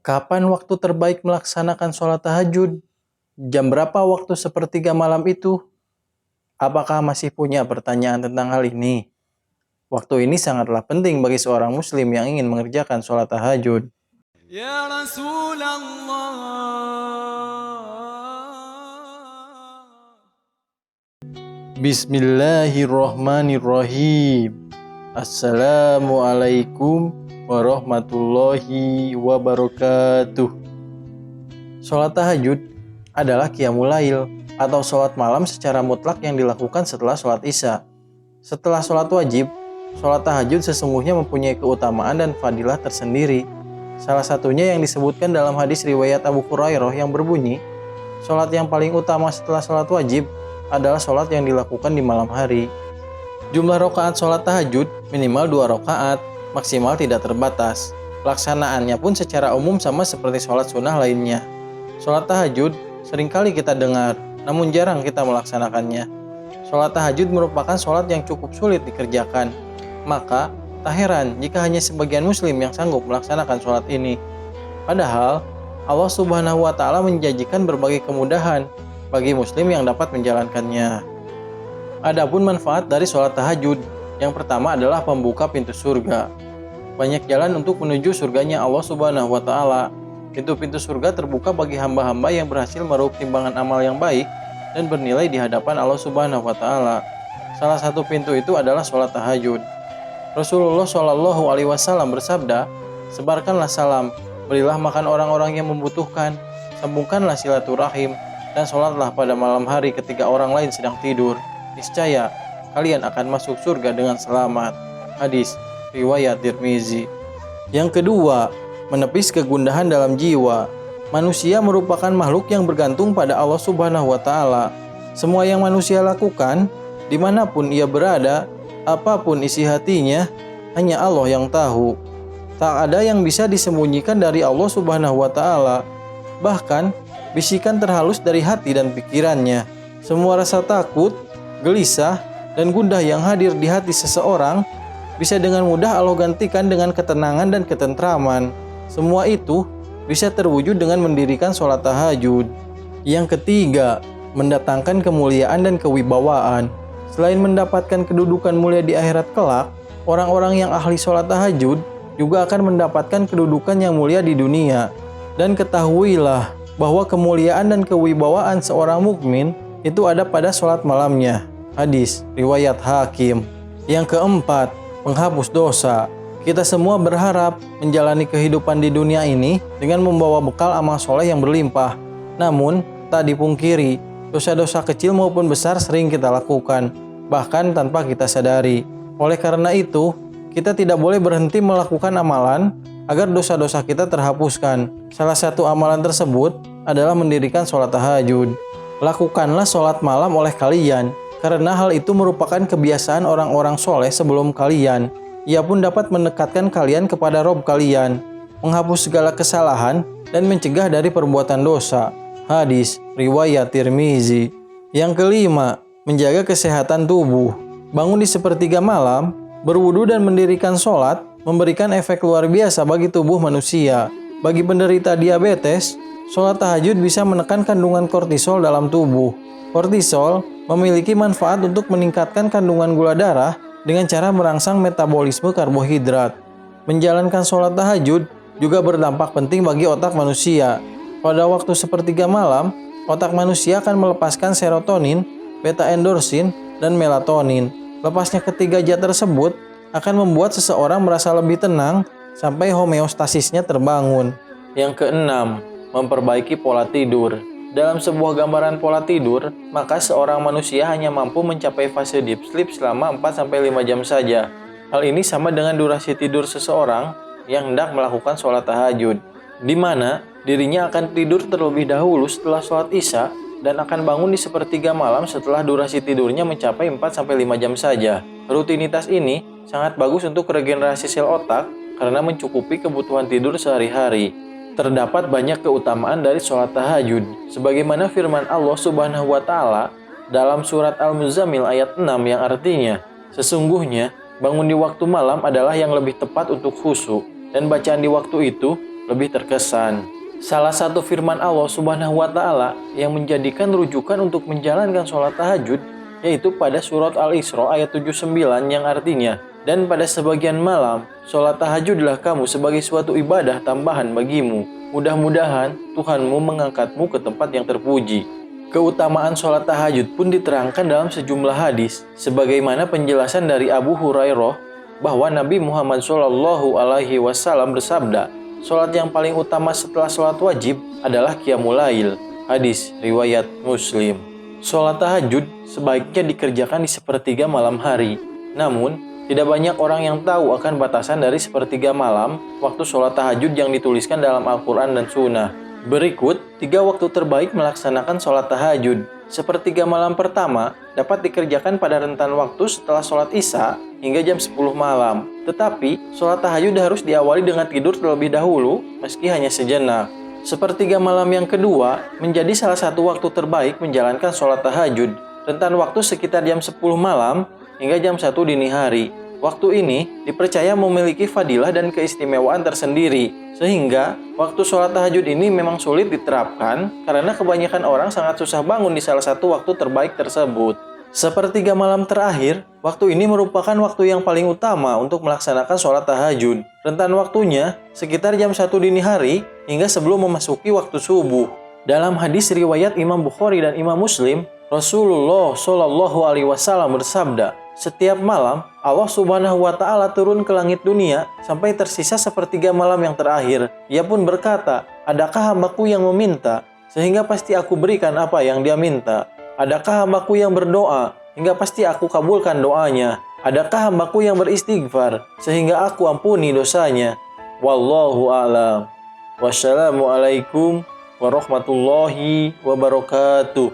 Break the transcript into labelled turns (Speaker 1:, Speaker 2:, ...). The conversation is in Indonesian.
Speaker 1: Kapan waktu terbaik melaksanakan sholat tahajud? Jam berapa waktu sepertiga malam itu? Apakah masih punya pertanyaan tentang hal ini? Waktu ini sangatlah penting bagi seorang muslim yang ingin mengerjakan sholat tahajud.
Speaker 2: Ya Rasulullah.
Speaker 1: Bismillahirrahmanirrahim. Assalamualaikum warahmatullahi wabarakatuh. Sholat tahajud adalah qiyamul lail atau sholat malam secara mutlak yang dilakukan setelah sholat isya. Setelah sholat wajib, sholat tahajud sesungguhnya mempunyai keutamaan dan fadilah tersendiri. Salah satunya yang disebutkan dalam hadis riwayat Abu Hurairah yang berbunyi, sholat yang paling utama setelah sholat wajib adalah sholat yang dilakukan di malam hari. Jumlah rakaat sholat tahajud minimal 2 rakaat, maksimal tidak terbatas. Pelaksanaannya pun secara umum sama seperti sholat sunnah lainnya. Sholat tahajud seringkali kita dengar, namun jarang kita melaksanakannya. Sholat tahajud merupakan sholat yang cukup sulit dikerjakan. Maka, tak heran jika hanya sebagian muslim yang sanggup melaksanakan sholat ini. Padahal, Allah Subhanahu wa Ta'ala menjanjikan berbagai kemudahan bagi muslim yang dapat menjalankannya. Adapun manfaat dari sholat tahajud, yang pertama adalah pembuka pintu surga. Banyak jalan untuk menuju surganya Allah Subhanahu wa Ta'ala. Pintu-pintu surga terbuka bagi hamba-hamba yang berhasil meraup timbangan amal yang baik dan bernilai di hadapan Allah Subhanahu wa Ta'ala. Salah satu pintu itu adalah sholat tahajud. Rasulullah Shallallahu Alaihi Wasallam bersabda, "Sebarkanlah salam, berilah makan orang-orang yang membutuhkan, sambungkanlah silaturahim, dan sholatlah pada malam hari ketika orang lain sedang tidur. Niscaya kalian akan masuk surga dengan selamat." Hadis riwayat Tirmizi. Yang kedua, menepis kegundahan dalam jiwa. Manusia merupakan makhluk yang bergantung pada Allah Subhanahu wa Ta'ala. Semua yang manusia lakukan, dimanapun ia berada, apapun isi hatinya, hanya Allah yang tahu. Tak ada yang bisa disembunyikan dari Allah Subhanahu wa Ta'ala. Bahkan, bisikan terhalus dari hati dan pikirannya. Semua rasa takut, gelisah, dan gundah yang hadir di hati seseorang bisa dengan mudah Allah gantikan dengan ketenangan dan ketentraman. Semua itu bisa terwujud dengan mendirikan sholat tahajud. Yang ketiga, mendatangkan kemuliaan dan kewibawaan. Selain mendapatkan kedudukan mulia di akhirat kelak, orang-orang yang ahli sholat tahajud juga akan mendapatkan kedudukan yang mulia di dunia. Dan ketahuilah bahwa kemuliaan dan kewibawaan seorang mukmin itu ada pada sholat malamnya. Hadis riwayat Hakim. Yang keempat, menghapus dosa. Kita semua berharap menjalani kehidupan di dunia ini dengan membawa bekal amal soleh yang berlimpah. Namun, tak dipungkiri, dosa-dosa kecil maupun besar sering kita lakukan, bahkan tanpa kita sadari. Oleh karena itu, kita tidak boleh berhenti melakukan amalan agar dosa-dosa kita terhapuskan. Salah satu amalan tersebut adalah mendirikan sholat tahajud. Lakukanlah sholat malam oleh kalian, karena hal itu merupakan kebiasaan orang-orang soleh sebelum kalian. Ia pun dapat mendekatkan kalian kepada Rob kalian, menghapus segala kesalahan, dan mencegah dari perbuatan dosa. Hadis riwayat Tirmizi. Yang kelima, menjaga kesehatan tubuh. Bangun di sepertiga malam, berwudu dan mendirikan sholat memberikan efek luar biasa bagi tubuh manusia. Bagi penderita diabetes, sholat tahajud bisa menekan kandungan kortisol dalam tubuh. Kortisol memiliki manfaat untuk meningkatkan kandungan gula darah dengan cara merangsang metabolisme karbohidrat. Menjalankan sholat tahajud juga berdampak penting bagi otak manusia. Pada waktu sepertiga malam, otak manusia akan melepaskan serotonin, beta endorfin, dan melatonin. Lepasnya ketiga zat tersebut akan membuat seseorang merasa lebih tenang sampai homeostasisnya terbangun. Yang keenam, memperbaiki pola tidur. Dalam sebuah gambaran pola tidur, maka seorang manusia hanya mampu mencapai fase deep sleep selama 4-5 jam saja. Hal ini sama dengan durasi tidur seseorang yang hendak melakukan sholat tahajud, di mana dirinya akan tidur terlebih dahulu setelah sholat isya dan akan bangun di sepertiga malam setelah durasi tidurnya mencapai 4-5 jam saja. Rutinitas ini sangat bagus untuk regenerasi sel otak karena mencukupi kebutuhan tidur sehari-hari. Terdapat banyak keutamaan dari sholat tahajud, sebagaimana firman Allah Subhanahu wa Ta'ala dalam surat Al-Muzammil ayat 6 yang artinya, "Sesungguhnya bangun di waktu malam adalah yang lebih tepat untuk khusyuk, dan bacaan di waktu itu lebih terkesan. Salah satu firman Allah Subhanahu wa Ta'ala yang menjadikan rujukan untuk menjalankan sholat tahajud yaitu pada surat Al-Isra ayat 79 yang artinya, dan pada sebagian malam, sholat tahajudlah kamu sebagai suatu ibadah tambahan bagimu. Mudah-mudahan Tuhanmu mengangkatmu ke tempat yang terpuji. Keutamaan sholat tahajud pun diterangkan dalam sejumlah hadis, sebagaimana penjelasan dari Abu Hurairah bahwa Nabi Muhammad SAW bersabda, sholat yang paling utama setelah sholat wajib adalah qiyamul lail. Hadis riwayat Muslim. Sholat tahajud sebaiknya dikerjakan di sepertiga malam hari. Namun, tidak banyak orang yang tahu akan batasan dari sepertiga malam waktu sholat tahajud yang dituliskan dalam Al-Quran dan Sunnah. Berikut 3 waktu terbaik melaksanakan sholat tahajud. Sepertiga malam pertama dapat dikerjakan pada rentan waktu setelah sholat isya hingga jam 10 malam. Tetapi, sholat tahajud harus diawali dengan tidur terlebih dahulu meski hanya sejenak. Sepertiga malam yang kedua menjadi salah satu waktu terbaik menjalankan sholat tahajud. Rentan waktu sekitar jam 10 malam hingga jam 1 dini hari. Waktu ini dipercaya memiliki fadilah dan keistimewaan tersendiri, sehingga waktu sholat tahajud ini memang sulit diterapkan karena kebanyakan orang sangat susah bangun di salah satu waktu terbaik tersebut. Sepertiga malam terakhir, waktu ini merupakan waktu yang paling utama untuk melaksanakan sholat tahajud. Rentan waktunya sekitar jam 1 dini hari hingga sebelum memasuki waktu subuh. Dalam hadis riwayat Imam Bukhari dan Imam Muslim, Rasulullah SAW bersabda, setiap malam Allah Subhanahu wa Ta'ala turun ke langit dunia sampai tersisa sepertiga malam yang terakhir. Ia pun berkata, adakah hambaku yang meminta? Sehingga pasti aku berikan apa yang dia minta. Adakah hambaku yang berdoa? Hingga pasti aku kabulkan doanya. Adakah hambaku yang beristighfar? Sehingga aku ampuni dosanya. Wallahu a'lam. Wassalamualaikum warahmatullahi wabarakatuh.